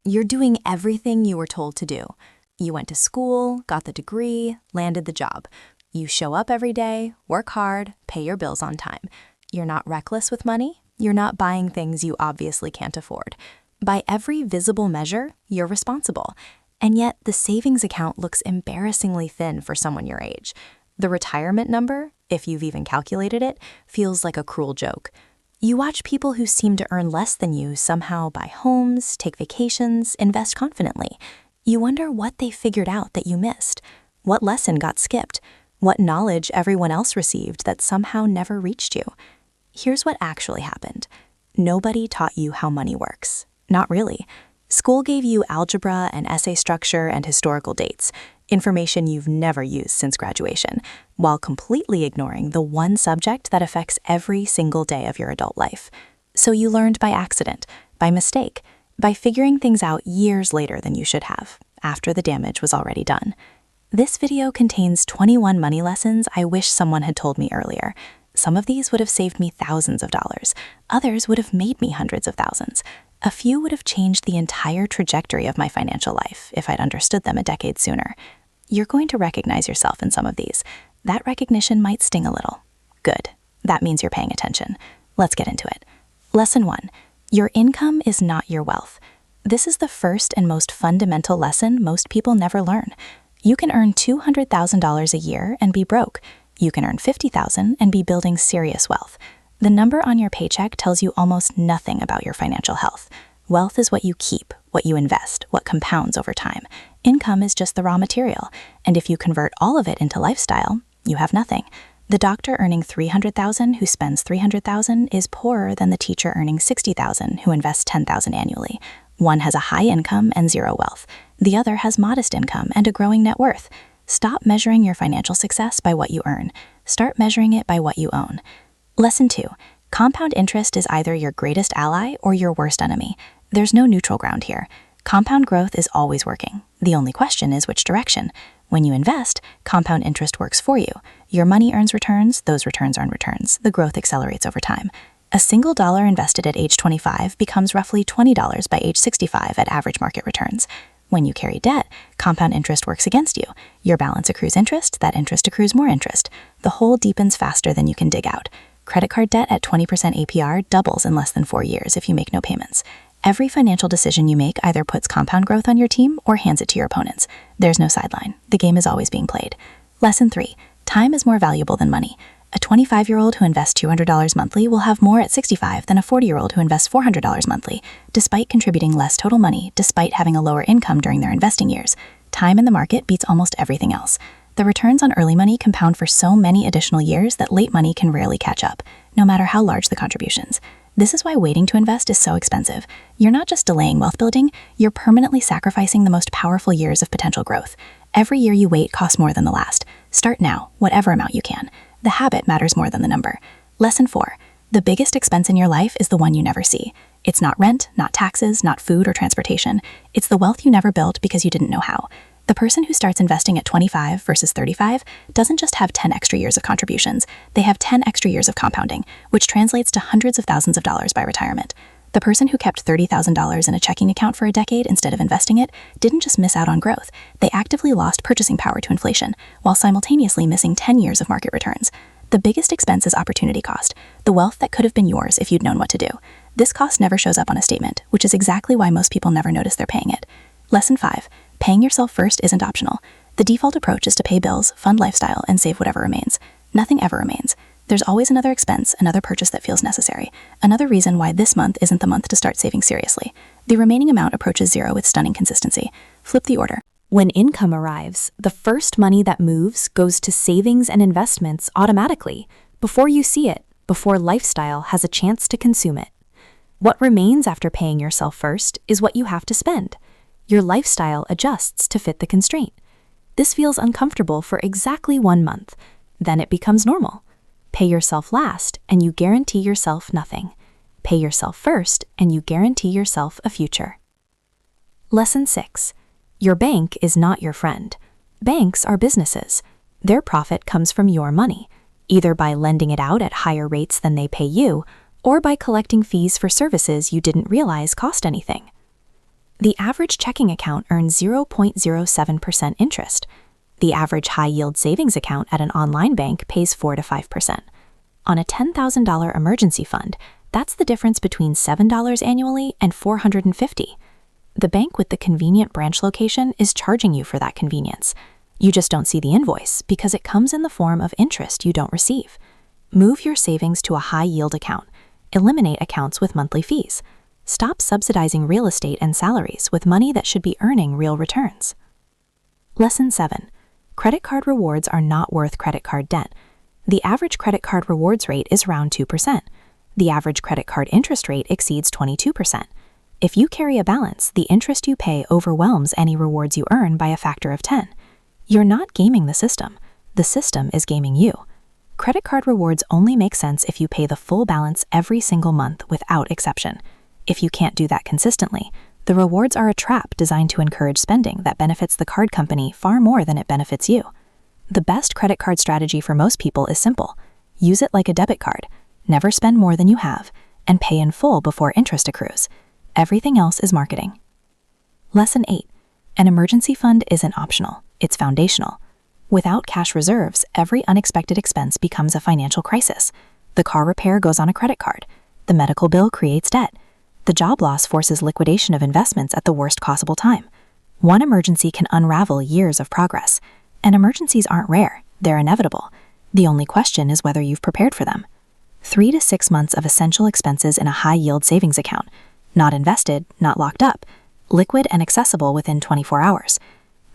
You're doing everything you were told to do. You went to school, got the degree, landed the job. You show up every day, work hard, pay your bills on time. You're not reckless with money. You're not buying things you obviously can't afford. By every visible measure, you're responsible. And yet, the savings account looks embarrassingly thin for someone your age. The retirement number, if you've even calculated it, feels like a cruel joke. You watch people who seem to earn less than you somehow buy homes, take vacations, invest confidently. You wonder what they figured out that you missed. What lesson got skipped? What knowledge everyone else received that somehow never reached you? Here's what actually happened. Nobody taught you how money works. Not really. School gave you algebra and essay structure and historical dates, information you've never used since graduation, while completely ignoring the one subject that affects every single day of your adult life. So you learned by accident, by mistake, by figuring things out years later than you should have, after the damage was already done. This video contains 21 money lessons I wish someone had told me earlier. Some of these would have saved me thousands of dollars. Others would have made me hundreds of thousands. A few would have changed the entire trajectory of my financial life if I'd understood them a decade sooner. You're going to recognize yourself in some of these. That recognition might sting a little. Good. That means you're paying attention. Let's get into it. Lesson 1. Your income is not your wealth. This is the first and most fundamental lesson most people never learn. You can earn $200,000 a year and be broke. You can earn $50,000 and be building serious wealth. The number on your paycheck tells you almost nothing about your financial health. Wealth is what you keep, what you invest, what compounds over time. Income is just the raw material, and if you convert all of it into lifestyle, you have nothing. The doctor earning $300,000 who spends $300,000 is poorer than the teacher earning $60,000 who invests $10,000 annually. One has a high income and zero wealth. The other has modest income and a growing net worth. Stop measuring your financial success by what you earn. Start measuring it by what you own. Lesson 2. Compound interest is either your greatest ally or your worst enemy. There's no neutral ground here. Compound growth is always working. The only question is which direction. When you invest, compound interest works for you. Your money earns returns, those returns earn returns. The growth accelerates over time. A single dollar invested at age 25 becomes roughly $20 by age 65 at average market returns. When you carry debt, compound interest works against you. Your balance accrues interest, that interest accrues more interest. The hole deepens faster than you can dig out. Credit card debt at 20% APR doubles in less than 4 years if you make no payments. Every financial decision you make either puts compound growth on your team or hands it to your opponents. There's no sideline. The game is always being played. Lesson 3. Time is more valuable than money. A 25-year-old who invests $200 monthly will have more at 65 than a 40-year-old who invests $400 monthly, despite contributing less total money, despite having a lower income during their investing years. Time in the market beats almost everything else. The returns on early money compound for so many additional years that late money can rarely catch up, no matter how large the contributions. This is why waiting to invest is so expensive. You're not just delaying wealth building, you're permanently sacrificing the most powerful years of potential growth. Every year you wait costs more than the last. Start now, whatever amount you can. The habit matters more than the number. Lesson 4. The biggest expense in your life is the one you never see. It's not rent, not taxes, not food or transportation. It's the wealth you never built because you didn't know how. The person who starts investing at 25 versus 35 doesn't just have 10 extra years of contributions. They have 10 extra years of compounding, which translates to hundreds of thousands of dollars by retirement. The person who kept $30,000 in a checking account for a decade instead of investing it didn't just miss out on growth. They actively lost purchasing power to inflation, while simultaneously missing 10 years of market returns. The biggest expense is opportunity cost, the wealth that could have been yours if you'd known what to do. This cost never shows up on a statement, which is exactly why most people never notice they're paying it. Lesson 5. Paying yourself first isn't optional. The default approach is to pay bills, fund lifestyle, and save whatever remains. Nothing ever remains. There's always another expense, another purchase that feels necessary. Another reason why this month isn't the month to start saving seriously. The remaining amount approaches zero with stunning consistency. Flip the order. When income arrives, the first money that moves goes to savings and investments automatically, before you see it, before lifestyle has a chance to consume it. What remains after paying yourself first is what you have to spend. Your lifestyle adjusts to fit the constraint. This feels uncomfortable for exactly 1 month. Then it becomes normal. Pay yourself last, and you guarantee yourself nothing. Pay yourself first, and you guarantee yourself a future. Lesson 6. Your bank is not your friend. Banks are businesses. Their profit comes from your money, either by lending it out at higher rates than they pay you, or by collecting fees for services you didn't realize cost anything. The average checking account earns 0.07% interest. The average high-yield savings account at an online bank pays 4 to 5%. On a $10,000 emergency fund, that's the difference between $7 annually and $450. The bank with the convenient branch location is charging you for that convenience. You just don't see the invoice because it comes in the form of interest you don't receive. Move your savings to a high-yield account. Eliminate accounts with monthly fees. Stop subsidizing real estate and salaries with money that should be earning real returns. Lesson 7. Credit card rewards are not worth credit card debt. The average credit card rewards rate is around 2%. The average credit card interest rate exceeds 22%. If you carry a balance, the interest you pay overwhelms any rewards you earn by a factor of 10. You're not gaming the system. The system is gaming you. Credit card rewards only make sense if you pay the full balance every single month without exception. If you can't do that consistently, the rewards are a trap designed to encourage spending that benefits the card company far more than it benefits you. The best credit card strategy for most people is simple. Use it like a debit card. Never spend more than you have, and pay in full before interest accrues. Everything else is marketing. Lesson 8. An emergency fund isn't optional, it's foundational. Without cash reserves, every unexpected expense becomes a financial crisis. The car repair goes on a credit card. The medical bill creates debt. The job loss forces liquidation of investments at the worst possible time. One emergency can unravel years of progress. And emergencies aren't rare, they're inevitable. The only question is whether you've prepared for them. 3 to 6 months of essential expenses in a high-yield savings account. Not invested, not locked up. Liquid and accessible within 24 hours.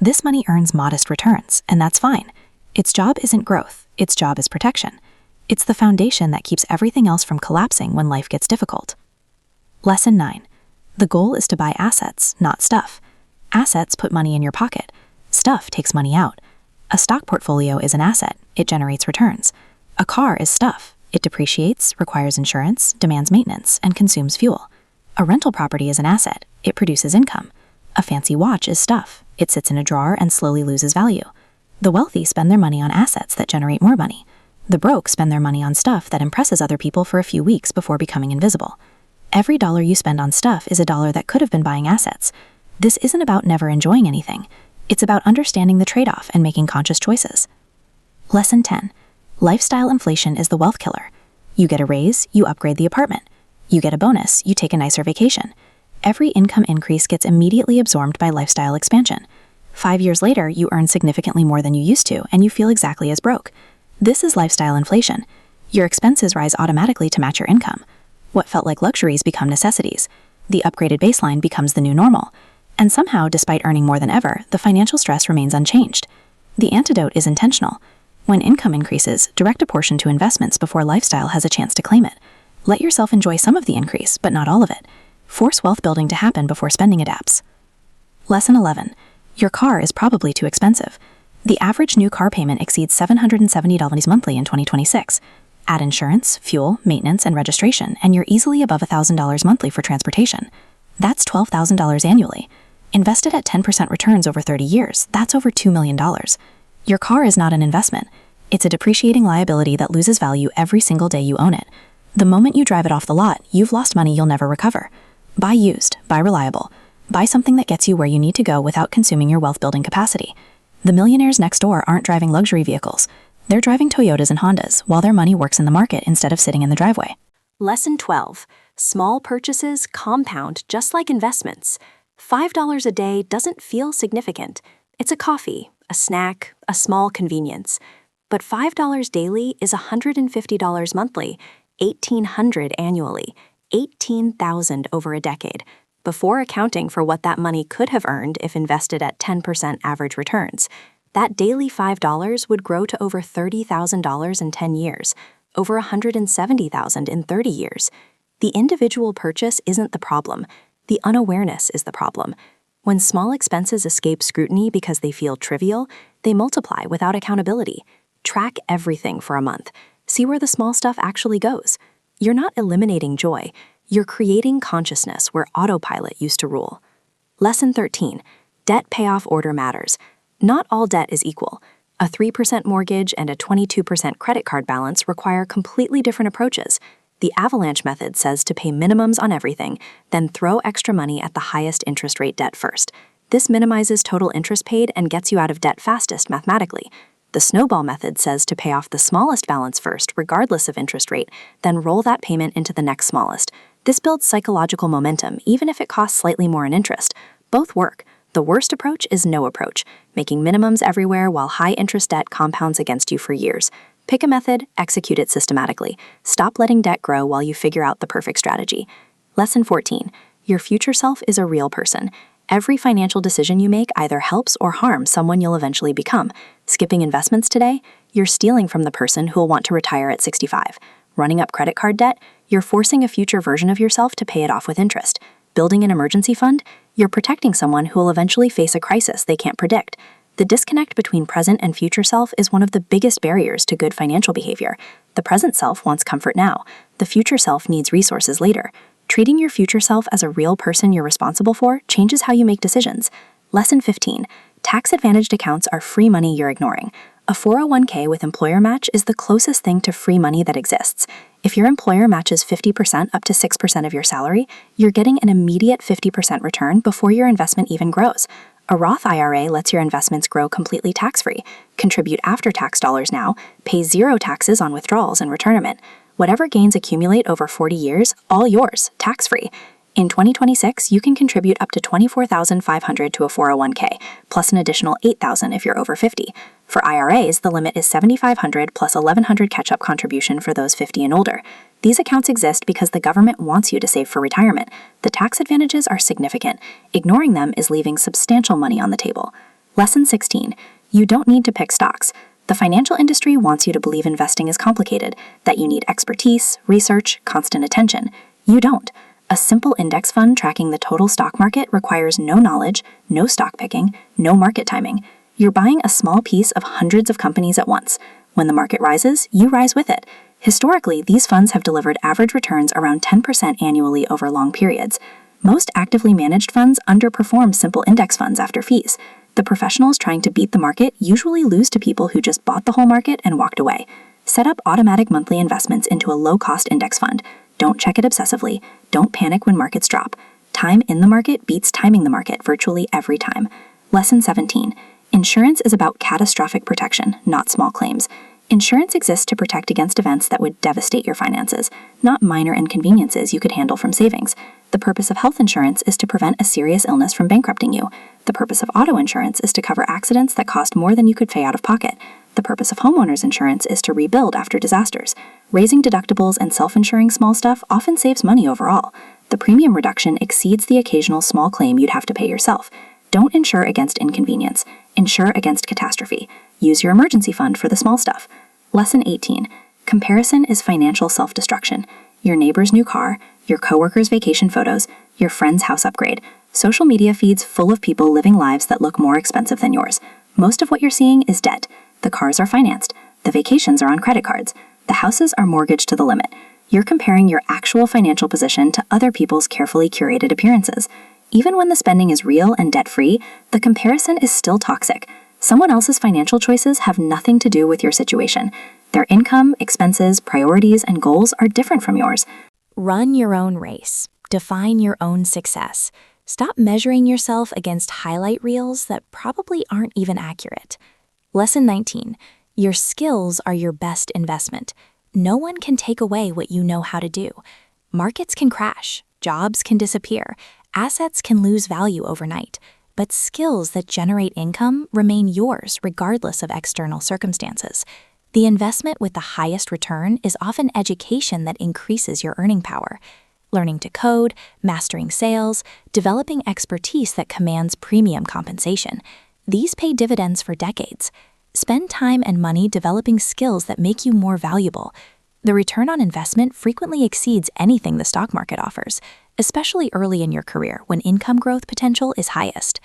This money earns modest returns, and that's fine. Its job isn't growth, its job is protection. It's the foundation that keeps everything else from collapsing when life gets difficult. Lesson 9. The goal is to buy assets, not stuff. Assets put money in your pocket. Stuff takes money out. A stock portfolio is an asset. It generates returns. A car is stuff. It depreciates, requires insurance, demands maintenance, and consumes fuel. A rental property is an asset. It produces income. A fancy watch is stuff. It sits in a drawer and slowly loses value. The wealthy spend their money on assets that generate more money. The broke spend their money on stuff that impresses other people for a few weeks before becoming invisible. Every dollar you spend on stuff is a dollar that could have been buying assets. This isn't about never enjoying anything. It's about understanding the trade-off and making conscious choices. Lesson 10. Lifestyle inflation is the wealth killer. You get a raise, you upgrade the apartment. You get a bonus, you take a nicer vacation. Every income increase gets immediately absorbed by lifestyle expansion. 5 years later, you earn significantly more than you used to, and you feel exactly as broke. This is lifestyle inflation. Your expenses rise automatically to match your income. What felt like luxuries become necessities. The upgraded baseline becomes the new normal. And somehow, despite earning more than ever, the financial stress remains unchanged. The antidote is intentional. When income increases, direct a portion to investments before lifestyle has a chance to claim it. Let yourself enjoy some of the increase, but not all of it. Force wealth building to happen before spending adapts. Lesson 11. Your car is probably too expensive. The average new car payment exceeds $770 monthly in 2026. Add insurance, fuel, maintenance, and registration, and you're easily above $1,000 monthly for transportation. That's $12,000 annually. Invested at 10% returns over 30 years, that's over $2 million. Your car is not an investment. It's a depreciating liability that loses value every single day you own it. The moment you drive it off the lot, you've lost money you'll never recover. Buy used, buy reliable. Buy something that gets you where you need to go without consuming your wealth-building capacity. The millionaires next door aren't driving luxury vehicles. They're driving Toyotas and Hondas while their money works in the market instead of sitting in the driveway. Lesson 12. Small purchases compound just like investments. $5 a day doesn't feel significant. It's a coffee, a snack, a small convenience. But $5 daily is $150 monthly, $1,800 annually, $18,000 over a decade, before accounting for what that money could have earned if invested at 10% average returns. That daily $5 would grow to over $30,000 in 10 years, over $170,000 in 30 years. The individual purchase isn't the problem. The unawareness is the problem. When small expenses escape scrutiny because they feel trivial, they multiply without accountability. Track everything for a month. See where the small stuff actually goes. You're not eliminating joy. You're creating consciousness where autopilot used to rule. Lesson 13. Debt payoff order matters. Not all debt is equal. A 3% mortgage and a 22% credit card balance require completely different approaches. The avalanche method says to pay minimums on everything, then throw extra money at the highest interest rate debt first. This minimizes total interest paid and gets you out of debt fastest mathematically. The snowball method says to pay off the smallest balance first, regardless of interest rate, then roll that payment into the next smallest. This builds psychological momentum, even if it costs slightly more in interest. Both work. The worst approach is no approach, making minimums everywhere while high-interest debt compounds against you for years. Pick a method, execute it systematically. Stop letting debt grow while you figure out the perfect strategy. Lesson 14. Your future self is a real person. Every financial decision you make either helps or harms someone you'll eventually become. Skipping investments today? You're stealing from the person who'll want to retire at 65. Running up credit card debt? You're forcing a future version of yourself to pay it off with interest. Building an emergency fund? You're protecting someone who will eventually face a crisis they can't predict. The disconnect between present and future self is one of the biggest barriers to good financial behavior. The present self wants comfort now. The future self needs resources later. Treating your future self as a real person you're responsible for changes how you make decisions. Lesson 15. Tax-advantaged accounts are free money you're ignoring. A 401k with employer match is the closest thing to free money that exists. If your employer matches 50% up to 6% of your salary, you're getting an immediate 50% return before your investment even grows. A Roth IRA lets your investments grow completely tax-free. Contribute after-tax dollars now, pay zero taxes on withdrawals and retirement. Whatever gains accumulate over 40 years, all yours, tax-free. In 2026, you can contribute up to $24,500 to a 401k, plus an additional $8,000 if you're over 50. For IRAs, the limit is $7,500 plus $1,100 catch-up contribution for those 50 and older. These accounts exist because the government wants you to save for retirement. The tax advantages are significant. Ignoring them is leaving substantial money on the table. Lesson 16. You don't need to pick stocks. The financial industry wants you to believe investing is complicated, that you need expertise, research, constant attention. You don't. A simple index fund tracking the total stock market requires no knowledge, no stock picking, no market timing. You're buying a small piece of hundreds of companies at once. When the market rises, you rise with it. Historically, these funds have delivered average returns around 10% annually over long periods. Most actively managed funds underperform simple index funds after fees. The professionals trying to beat the market usually lose to people who just bought the whole market and walked away. Set up automatic monthly investments into a low-cost index fund. Don't check it obsessively. Don't panic when markets drop. Time in the market beats timing the market virtually every time. Lesson 17. Insurance is about catastrophic protection, not small claims. Insurance exists to protect against events that would devastate your finances, not minor inconveniences you could handle from savings. The purpose of health insurance is to prevent a serious illness from bankrupting you. The purpose of auto insurance is to cover accidents that cost more than you could pay out of pocket. The purpose of homeowners insurance is to rebuild after disasters. Raising deductibles and self-insuring small stuff often saves money overall. The premium reduction exceeds the occasional small claim you'd have to pay yourself. Don't insure against inconvenience. Insure against catastrophe. Use your emergency fund for the small stuff. Lesson 18. Comparison is financial self-destruction. Your neighbor's new car, your coworker's vacation photos, your friend's house upgrade. Social media feeds full of people living lives that look more expensive than yours. Most of what you're seeing is debt. The cars are financed. The vacations are on credit cards. The houses are mortgaged to the limit. You're comparing your actual financial position to other people's carefully curated appearances. Even when the spending is real and debt-free, the comparison is still toxic. Someone else's financial choices have nothing to do with your situation. Their income, expenses, priorities, and goals are different from yours. Run your own race. Define your own success. Stop measuring yourself against highlight reels that probably aren't even accurate. Lesson 19. Your skills are your best investment. No one can take away what you know how to do. Markets can crash. Jobs can disappear. Assets can lose value overnight. But skills that generate income remain yours regardless of external circumstances. The investment with the highest return is often education that increases your earning power. Learning to code, mastering sales, developing expertise that commands premium compensation. These pay dividends for decades. Spend time and money developing skills that make you more valuable. The return on investment frequently exceeds anything the stock market offers, especially early in your career when income growth potential is highest.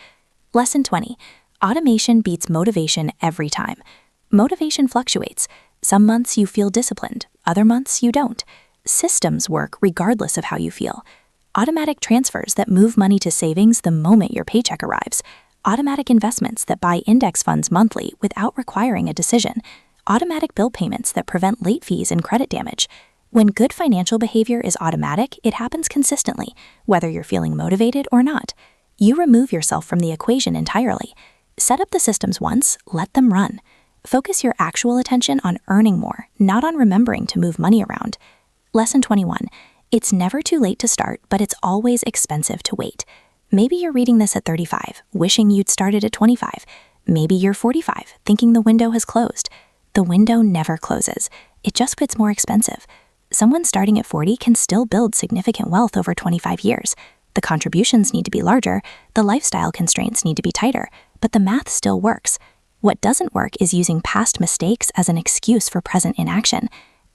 Lesson 20. Automation beats motivation every time. Motivation fluctuates. Some months you feel disciplined, other months you don't. Systems work regardless of how you feel. Automatic transfers that move money to savings the moment your paycheck arrives. Automatic investments that buy index funds monthly without requiring a decision. Automatic bill payments that prevent late fees and credit damage. When good financial behavior is automatic, it happens consistently, whether you're feeling motivated or not. You remove yourself from the equation entirely. Set up the systems once, let them run. Focus your actual attention on earning more, not on remembering to move money around. Lesson 21. It's never too late to start, but it's always expensive to wait. Maybe you're reading this at 35, wishing you'd started at 25. Maybe you're 45, thinking the window has closed. The window never closes. It just gets more expensive. Someone starting at 40 can still build significant wealth over 25 years. The contributions need to be larger, the lifestyle constraints need to be tighter, but the math still works. What doesn't work is using past mistakes as an excuse for present inaction.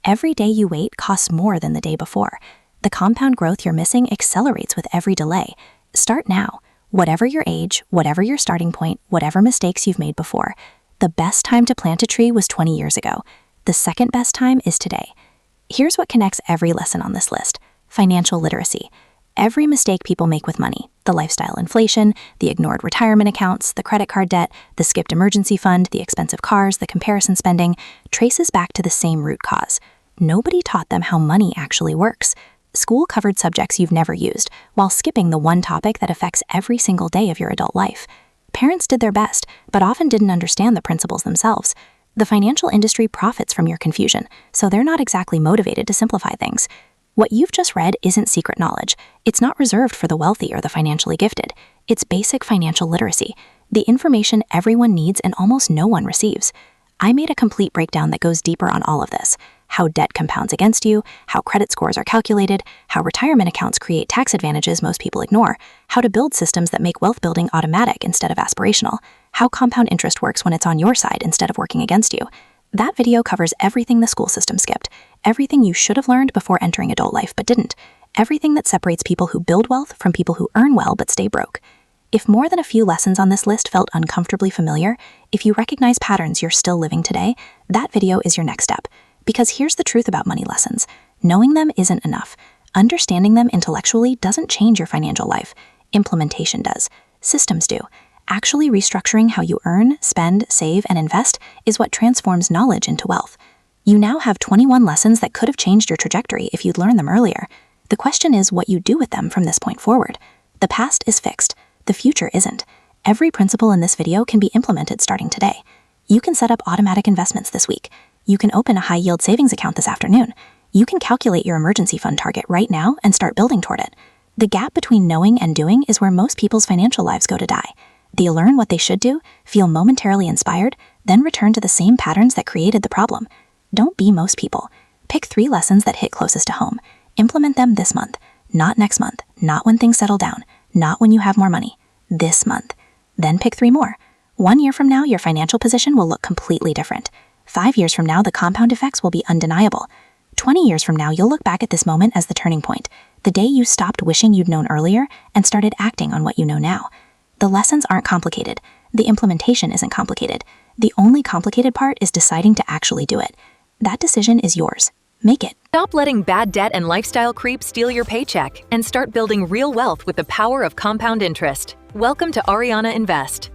Every day you wait costs more than the day before. The compound growth you're missing accelerates with every delay. Start now. Whatever your age, whatever your starting point, whatever mistakes you've made before. The best time to plant a tree was 20 years ago. The second best time is today. Here's what connects every lesson on this list: financial literacy. Every mistake people make with money, the lifestyle inflation, the ignored retirement accounts, the credit card debt, the skipped emergency fund, the expensive cars, the comparison spending, traces back to the same root cause. Nobody taught them how money actually works. School covered subjects you've never used, while skipping the one topic that affects every single day of your adult life. Parents did their best, but often didn't understand the principles themselves. The financial industry profits from your confusion, so they're not exactly motivated to simplify things. What you've just read isn't secret knowledge. It's not reserved for the wealthy or the financially gifted. It's basic financial literacy, the information everyone needs and almost no one receives. I made a complete breakdown that goes deeper on all of this: how debt compounds against you, how credit scores are calculated, how retirement accounts create tax advantages most people ignore, how to build systems that make wealth building automatic instead of aspirational, how compound interest works when it's on your side instead of working against you. That video covers everything the school system skipped, everything you should have learned before entering adult life but didn't, everything that separates people who build wealth from people who earn well but stay broke. If more than a few lessons on this list felt uncomfortably familiar, if you recognize patterns you're still living today, that video is your next step. Because here's the truth about money lessons: knowing them isn't enough. Understanding them intellectually doesn't change your financial life. Implementation does. Systems do. Actually restructuring how you earn, spend, save, and invest is what transforms knowledge into wealth. You now have 21 lessons that could have changed your trajectory if you'd learned them earlier. The question is what you do with them from this point forward. The past is fixed. The future isn't. Every principle in this video can be implemented starting today. You can set up automatic investments this week. You can open a high-yield savings account this afternoon. You can calculate your emergency fund target right now and start building toward it. The gap between knowing and doing is where most people's financial lives go to die. They learn what they should do, feel momentarily inspired, then return to the same patterns that created the problem. Don't be most people. Pick 3 lessons that hit closest to home. Implement them this month, not next month, not when things settle down, not when you have more money. This month. Then pick 3 more. 1 year from now, your financial position will look completely different. 5 years from now, the compound effects will be undeniable. 20 years from now, you'll look back at this moment as the turning point, the day you stopped wishing you'd known earlier and started acting on what you know now. The lessons aren't complicated. The implementation isn't complicated. The only complicated part is deciding to actually do it. That decision is yours. Make it. Stop letting bad debt and lifestyle creep steal your paycheck and start building real wealth with the power of compound interest. Welcome to Ariana Invest.